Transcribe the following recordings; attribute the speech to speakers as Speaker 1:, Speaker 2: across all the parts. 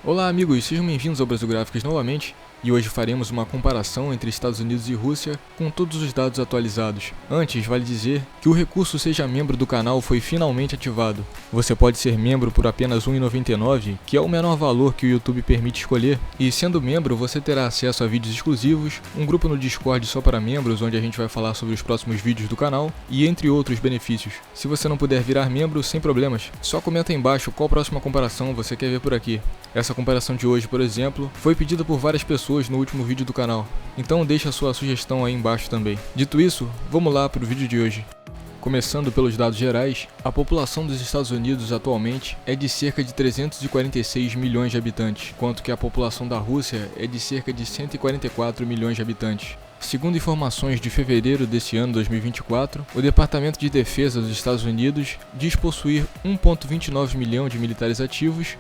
Speaker 1: Olá amigos, sejam bem-vindos ao Brasil Gráficas novamente, e hoje faremos uma comparação entre Estados Unidos e Rússia com todos os dados atualizados. Antes, vale dizer que o recurso Seja Membro do canal foi finalmente ativado. Você pode ser membro por apenas R$ 1,99, que é o menor valor que o YouTube permite escolher, e sendo membro você terá acesso a vídeos exclusivos, um grupo no Discord só para membros onde a gente vai falar sobre os próximos vídeos do canal, e entre outros benefícios. Se você não puder virar membro, sem problemas, só comenta aí embaixo qual próxima comparação você quer ver por aqui. Essa comparação de hoje, por exemplo, foi pedida por várias pessoas no último vídeo do canal, então deixa a sua sugestão aí embaixo também. Dito isso, vamos lá para o vídeo de hoje. Começando pelos dados gerais, a população dos Estados Unidos atualmente é de cerca de 346 milhões de habitantes, enquanto que a população da Rússia é de cerca de 144 milhões de habitantes. Segundo informações de fevereiro desse ano 2024, o Departamento de Defesa dos Estados Unidos diz possuir 1,29 milhão de militares ativos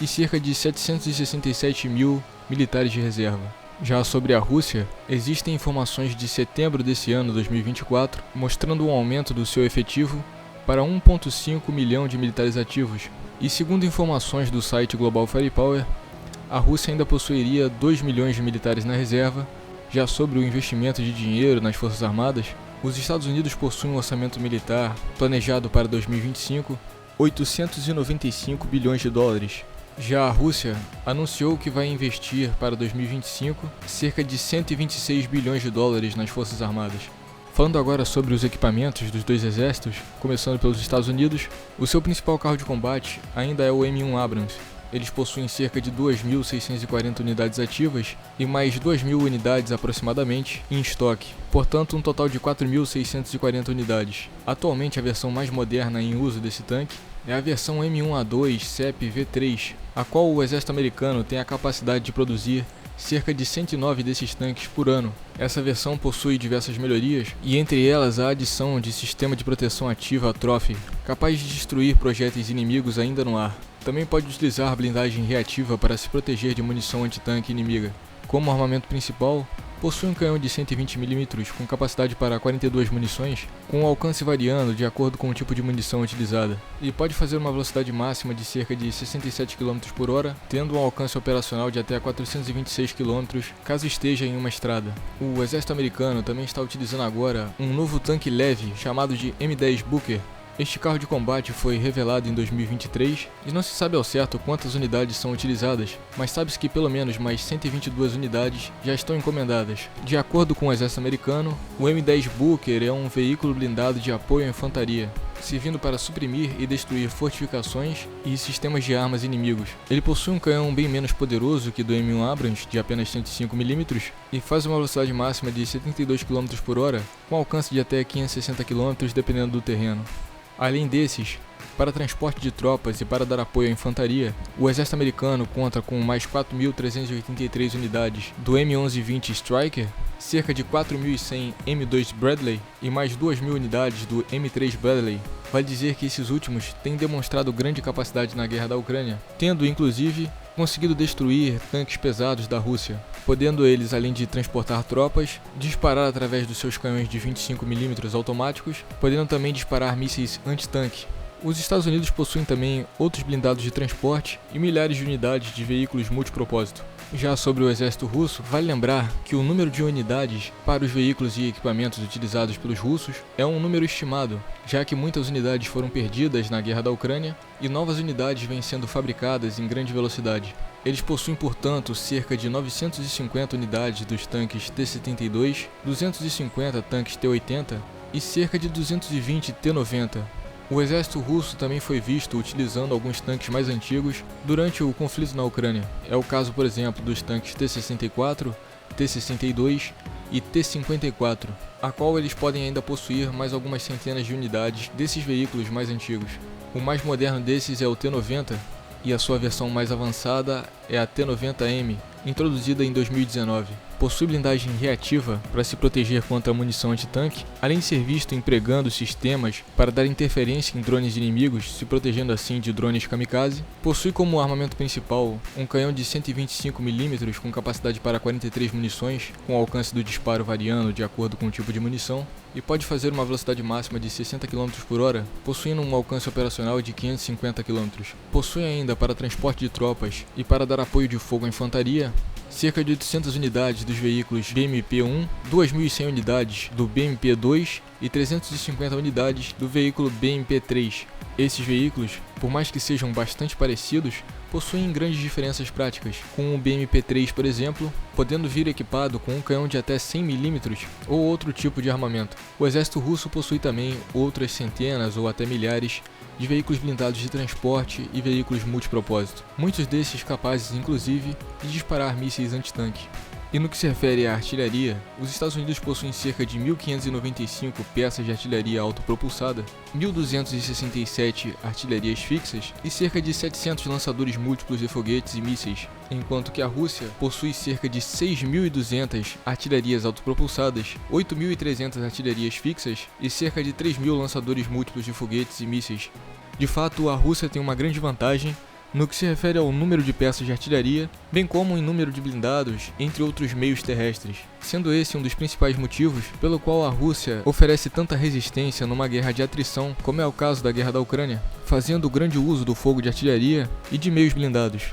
Speaker 1: e cerca de 767 mil militares de reserva. Já sobre a Rússia, existem informações de setembro desse ano 2024 mostrando um aumento do seu efetivo para 1,5 milhão de militares ativos. E segundo informações do site Global Firepower, a Rússia ainda possuiria 2 milhões de militares na reserva. Já sobre o investimento de dinheiro nas Forças Armadas, os Estados Unidos possuem um orçamento militar planejado para 2025, 895 bilhões de dólares. Já a Rússia anunciou que vai investir para 2025 cerca de 126 bilhões de dólares nas Forças Armadas. Falando agora sobre os equipamentos dos dois exércitos, começando pelos Estados Unidos, o seu principal carro de combate ainda é o M1 Abrams. Eles possuem cerca de 2.640 unidades ativas e mais 2.000 unidades aproximadamente em estoque, portanto um total de 4.640 unidades. Atualmente a versão mais moderna em uso desse tanque é a versão M1A2 CEP V3, a qual o exército americano tem a capacidade de produzir cerca de 109 desses tanques por ano. Essa versão possui diversas melhorias, e entre elas a adição de sistema de proteção ativa Trophy, capaz de destruir projéteis inimigos ainda no ar. Também pode utilizar blindagem reativa para se proteger de munição antitanque inimiga. Como armamento principal, possui um canhão de 120mm com capacidade para 42 munições, com um alcance variando de acordo com o tipo de munição utilizada, e pode fazer uma velocidade máxima de cerca de 67 km por hora, tendo um alcance operacional de até 426 km caso esteja em uma estrada. O exército americano também está utilizando agora um novo tanque leve chamado de M10 Booker. Este carro de combate foi revelado em 2023 e não se sabe ao certo quantas unidades são utilizadas, mas sabe-se que pelo menos mais 122 unidades já estão encomendadas. De acordo com o exército americano, o M10 Booker é um veículo blindado de apoio à infantaria, servindo para suprimir e destruir fortificações e sistemas de armas inimigos. Ele possui um canhão bem menos poderoso que do M1 Abrams, de apenas 105mm, e faz uma velocidade máxima de 72 km por hora, com alcance de até 560 km dependendo do terreno. Além desses, para transporte de tropas e para dar apoio à infantaria, o exército americano conta com mais 4.383 unidades do M1120 Striker, cerca de 4.100 M2 Bradley e mais 2.000 unidades do M3 Bradley. Vale dizer que esses últimos têm demonstrado grande capacidade na guerra da Ucrânia, tendo inclusive conseguido destruir tanques pesados da Rússia, podendo eles, além de transportar tropas, disparar através dos seus canhões de 25mm automáticos, podendo também disparar mísseis anti-tanque. Os Estados Unidos possuem também outros blindados de transporte e milhares de unidades de veículos multipropósito. Já sobre o exército russo, vale lembrar que o número de unidades para os veículos e equipamentos utilizados pelos russos é um número estimado, já que muitas unidades foram perdidas na guerra da Ucrânia e novas unidades vêm sendo fabricadas em grande velocidade. Eles possuem, portanto, cerca de 950 unidades dos tanques T-72, 250 tanques T-80 e cerca de 220 T-90. O exército russo também foi visto utilizando alguns tanques mais antigos durante o conflito na Ucrânia. É o caso, por exemplo, dos tanques T-64, T-62 e T-54, a qual eles podem ainda possuir mais algumas centenas de unidades desses veículos mais antigos. O mais moderno desses é o T-90 e a sua versão mais avançada é a T-90M, introduzida em 2019. possui blindagem reativa para se proteger contra a munição antitanque, além de ser visto empregando sistemas para dar interferência em drones inimigos, se protegendo assim de drones kamikaze. Possui como armamento principal um canhão de 125 mm com capacidade para 43 munições, com alcance do disparo variando de acordo com o tipo de munição, e pode fazer uma velocidade máxima de 60 km por hora, possuindo um alcance operacional de 550 km. Possui ainda para transporte de tropas e para dar apoio de fogo à infantaria, cerca de 800 unidades dos veículos BMP-1, 2.100 unidades do BMP-2 e 350 unidades do veículo BMP-3. Esses veículos, por mais que sejam bastante parecidos, possuem grandes diferenças práticas, com o BMP-3, por exemplo, podendo vir equipado com um canhão de até 100 mm ou outro tipo de armamento. O exército russo possui também outras centenas ou até milhares de veículos blindados de transporte e veículos multipropósito, muitos desses capazes, inclusive, de disparar mísseis antitanque. E no que se refere à artilharia, os Estados Unidos possuem cerca de 1.595 peças de artilharia autopropulsada, 1.267 artilharias fixas e cerca de 700 lançadores múltiplos de foguetes e mísseis, enquanto que a Rússia possui cerca de 6.200 artilharias autopropulsadas, 8.300 artilharias fixas e cerca de 3.000 lançadores múltiplos de foguetes e mísseis. De fato, a Rússia tem uma grande vantagem no que se refere ao número de peças de artilharia, bem como em número de blindados, entre outros meios terrestres, sendo esse um dos principais motivos pelo qual a Rússia oferece tanta resistência numa guerra de atrição, como é o caso da guerra da Ucrânia, fazendo grande uso do fogo de artilharia e de meios blindados.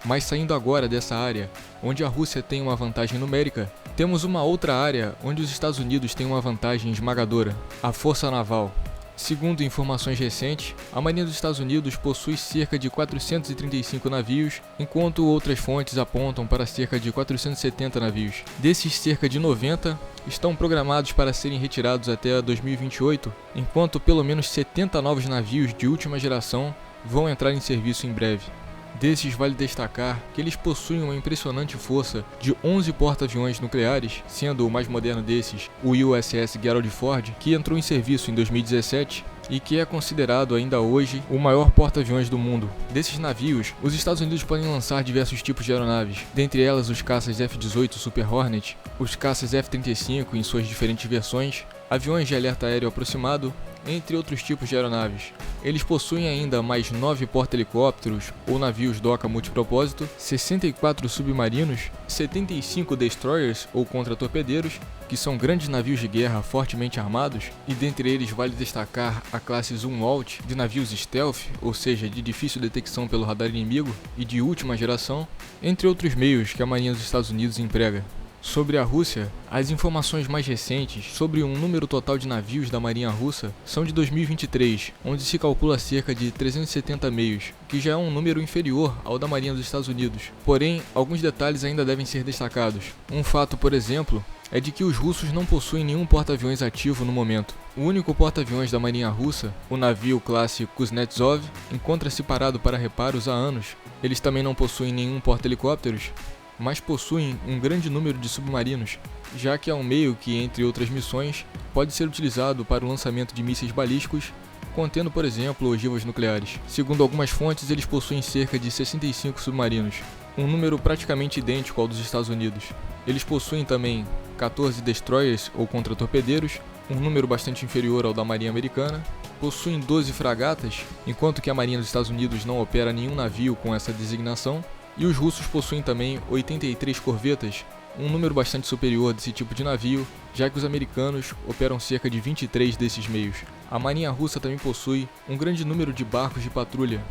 Speaker 1: Mas saindo agora dessa área, onde a Rússia tem uma vantagem numérica, temos uma outra área onde os Estados Unidos têm uma vantagem esmagadora: a força naval. Segundo informações recentes, a Marinha dos Estados Unidos possui cerca de 435 navios, enquanto outras fontes apontam para cerca de 470 navios. Desses, cerca de 90 estão programados para serem retirados até 2028, enquanto pelo menos 70 novos navios de última geração vão entrar em serviço em breve. Desses, vale destacar que eles possuem uma impressionante força de 11 porta-aviões nucleares, sendo o mais moderno desses o USS Gerald Ford, que entrou em serviço em 2017 e que é considerado ainda hoje o maior porta-aviões do mundo. Desses navios, os Estados Unidos podem lançar diversos tipos de aeronaves, dentre elas os caças F-18 Super Hornet, os caças F-35 em suas diferentes versões, aviões de alerta aéreo aproximado, entre outros tipos de aeronaves. Eles possuem ainda mais 9 porta-helicópteros ou navios doca multipropósito, 64 submarinos, 75 destroyers ou contra-torpedeiros, que são grandes navios de guerra fortemente armados, e dentre eles vale destacar a classe Zumwalt, de navios stealth, ou seja, de difícil detecção pelo radar inimigo e de última geração, entre outros meios que a Marinha dos Estados Unidos emprega. Sobre a Rússia, as informações mais recentes sobre um número total de navios da Marinha Russa são de 2023, onde se calcula cerca de 370 meios, que já é um número inferior ao da Marinha dos Estados Unidos. Porém, alguns detalhes ainda devem ser destacados. Um fato, por exemplo, é de que os russos não possuem nenhum porta-aviões ativo no momento. O único porta-aviões da Marinha Russa, o navio classe Kuznetsov, encontra-se parado para reparos há anos. Eles também não possuem nenhum porta-helicópteros, mas possuem um grande número de submarinos, já que é um meio que, entre outras missões, pode ser utilizado para o lançamento de mísseis balísticos, contendo, por exemplo, ogivas nucleares. Segundo algumas fontes, eles possuem cerca de 65 submarinos, um número praticamente idêntico ao dos Estados Unidos. Eles possuem também 14 destroyers ou contra-torpedeiros, um número bastante inferior ao da Marinha Americana, possuem 12 fragatas, enquanto que a Marinha dos Estados Unidos não opera nenhum navio com essa designação, e os russos possuem também 83 corvetas, um número bastante superior desse tipo de navio, já que os americanos operam cerca de 23 desses meios. A Marinha Russa também possui um grande número de barcos de patrulha,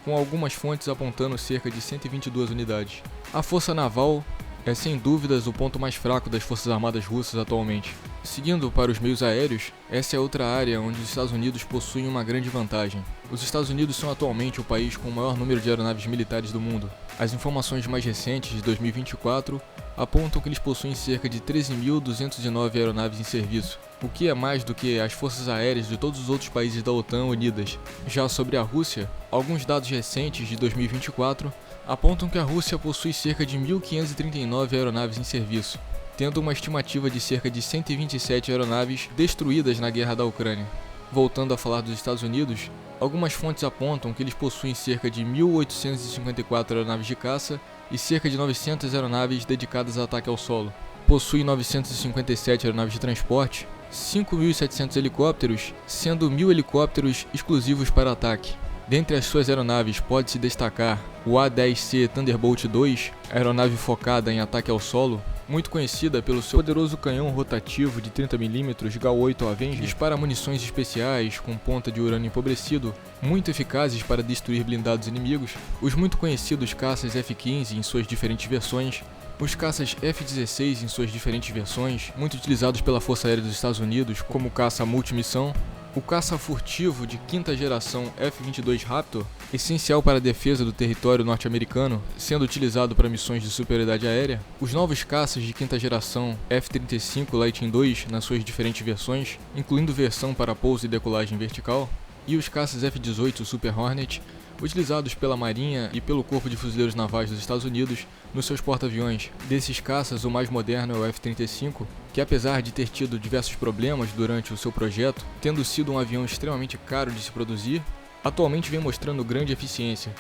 Speaker 1: com algumas fontes apontando cerca de 122 unidades. A força naval é sem dúvidas o ponto mais fraco das forças armadas russas atualmente. Seguindo para os meios aéreos, essa é outra área onde os Estados Unidos possuem uma grande vantagem. Os Estados Unidos são atualmente o país com o maior número de aeronaves militares do mundo. As informações mais recentes de 2024 apontam que eles possuem cerca de 13.209 aeronaves em serviço, o que é mais do que as forças aéreas de todos os outros países da OTAN unidas. Já sobre a Rússia, alguns dados recentes de 2024 apontam que a Rússia possui cerca de 1.539 aeronaves em serviço, tendo uma estimativa de cerca de 127 aeronaves destruídas na guerra da Ucrânia. Voltando a falar dos Estados Unidos, algumas fontes apontam que eles possuem cerca de 1.854 aeronaves de caça e cerca de 900 aeronaves dedicadas a ataque ao solo. possui 957 aeronaves de transporte, 5.700 helicópteros, sendo 1.000 helicópteros exclusivos para ataque. Dentre as suas aeronaves pode-se destacar o A-10C Thunderbolt II, aeronave focada em ataque ao solo, muito conhecida pelo seu poderoso canhão rotativo de 30mm GA-8 Avenger, dispara munições especiais com ponta de urânio empobrecido, muito eficazes para destruir blindados inimigos, os muito conhecidos caças F-15 em suas diferentes versões, os caças F-16 em suas diferentes versões, muito utilizados pela Força Aérea dos Estados Unidos como caça multimissão, o caça furtivo de quinta geração F-22 Raptor, essencial para a defesa do território norte-americano, sendo utilizado para missões de superioridade aérea, os novos caças de quinta geração F-35 Lightning II nas suas diferentes versões, incluindo versão para pouso e decolagem vertical, e os caças F-18 Super Hornet, utilizados pela Marinha e pelo Corpo de Fuzileiros Navais dos Estados Unidos nos seus porta-aviões. Desses caças, o mais moderno é o F-35, que apesar de ter tido diversos problemas durante o seu projeto, tendo sido um avião extremamente caro de se produzir, atualmente vem mostrando grande eficiência.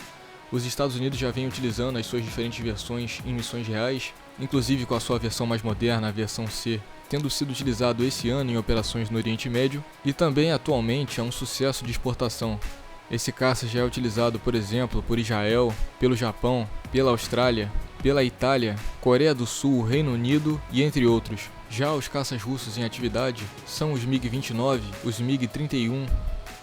Speaker 1: Os Estados Unidos já vêm utilizando as suas diferentes versões em missões reais, inclusive com a sua versão mais moderna, a versão C, tendo sido utilizado esse ano em operações no Oriente Médio, e também atualmente é um sucesso de exportação. Esse caça já é utilizado, por exemplo, por Israel, pelo Japão, pela Austrália, pela Itália, Coreia do Sul, Reino Unido e entre outros. Já os caças russos em atividade são os MiG-29, os MiG-31,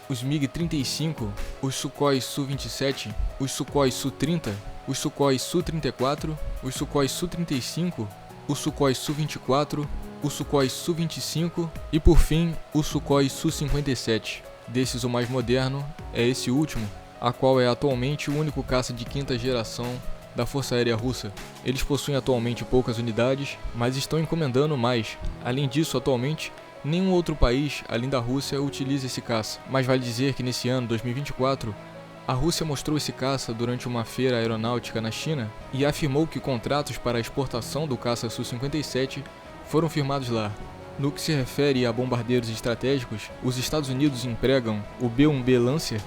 Speaker 1: os MiG-35, os Sukhoi Su-27, os Sukhoi Su-30, os Sukhoi Su-34, os Sukhoi Su-35, o Sukhoi Su-24, o Sukhoi Su-25 e, por fim, o Sukhoi Su-57. Desses, o mais moderno é esse último, a qual é atualmente o único caça de quinta geração da Força Aérea Russa. Eles possuem atualmente poucas unidades, mas estão encomendando mais. Além disso, atualmente, nenhum outro país, além da Rússia, utiliza esse caça. Mas vale dizer que nesse ano, 2024, a Rússia mostrou esse caça durante uma feira aeronáutica na China e afirmou que contratos para a exportação do caça Su-57 foram firmados lá. No que se refere a bombardeiros estratégicos, os Estados Unidos empregam o B-1B Lancer,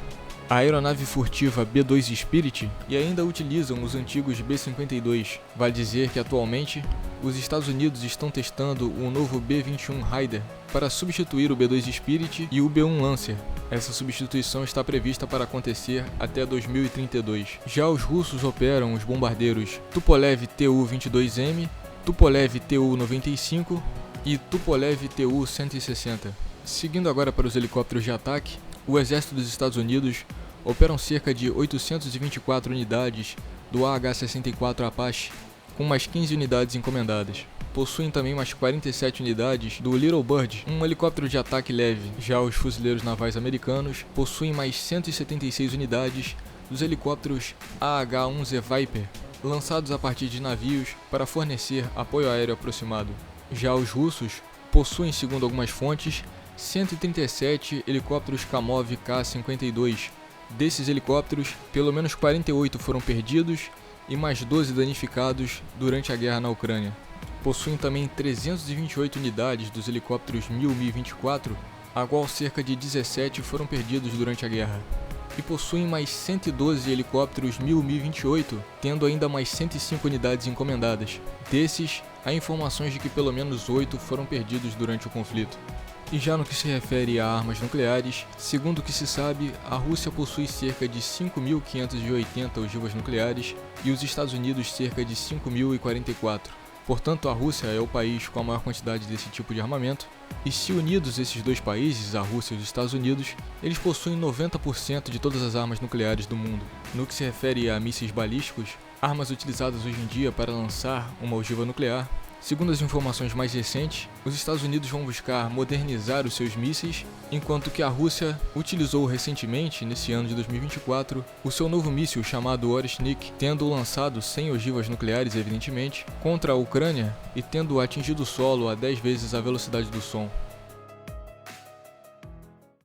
Speaker 1: a aeronave furtiva B-2 Spirit e ainda utilizam os antigos B-52. Vale dizer que atualmente os Estados Unidos estão testando o novo B-21 Raider para substituir o B-2 Spirit e o B-1 Lancer. Essa substituição está prevista para acontecer até 2032. Já os russos operam os bombardeiros Tupolev Tu-22M, Tupolev Tu-95 e Tupolev Tu-160. Seguindo agora para os helicópteros de ataque, o exército dos Estados Unidos operam cerca de 824 unidades do AH-64 Apache, com mais 15 unidades encomendadas. Possuem também mais 47 unidades do Little Bird, um helicóptero de ataque leve. Já os fuzileiros navais americanos possuem mais 176 unidades dos helicópteros AH-1Z Viper, lançados a partir de navios para fornecer apoio aéreo aproximado. Já os russos possuem, segundo algumas fontes, 137 helicópteros Kamov Ka-52. Desses helicópteros, pelo menos 48 foram perdidos e mais 12 danificados durante a guerra na Ucrânia. Possuem também 328 unidades dos helicópteros Mi-24, a qual cerca de 17 foram perdidos durante a guerra. E possuem mais 112 helicópteros Mi-28, tendo ainda mais 105 unidades encomendadas. Desses, há informações de que pelo menos 8 foram perdidos durante o conflito. E já no que se refere a armas nucleares, segundo o que se sabe, a Rússia possui cerca de 5.580 ogivas nucleares e os Estados Unidos cerca de 5.044. Portanto, a Rússia é o país com a maior quantidade desse tipo de armamento, e se unidos esses dois países, a Rússia e os Estados Unidos, eles possuem 90% de todas as armas nucleares do mundo. No que se refere a mísseis balísticos, armas utilizadas hoje em dia para lançar uma ogiva nuclear, segundo as informações mais recentes, os Estados Unidos vão buscar modernizar os seus mísseis, enquanto que a Rússia utilizou recentemente, nesse ano de 2024, o seu novo míssil chamado Oreshnik, tendo lançado 100 ogivas nucleares, evidentemente, contra a Ucrânia e tendo atingido o solo a 10 vezes a velocidade do som.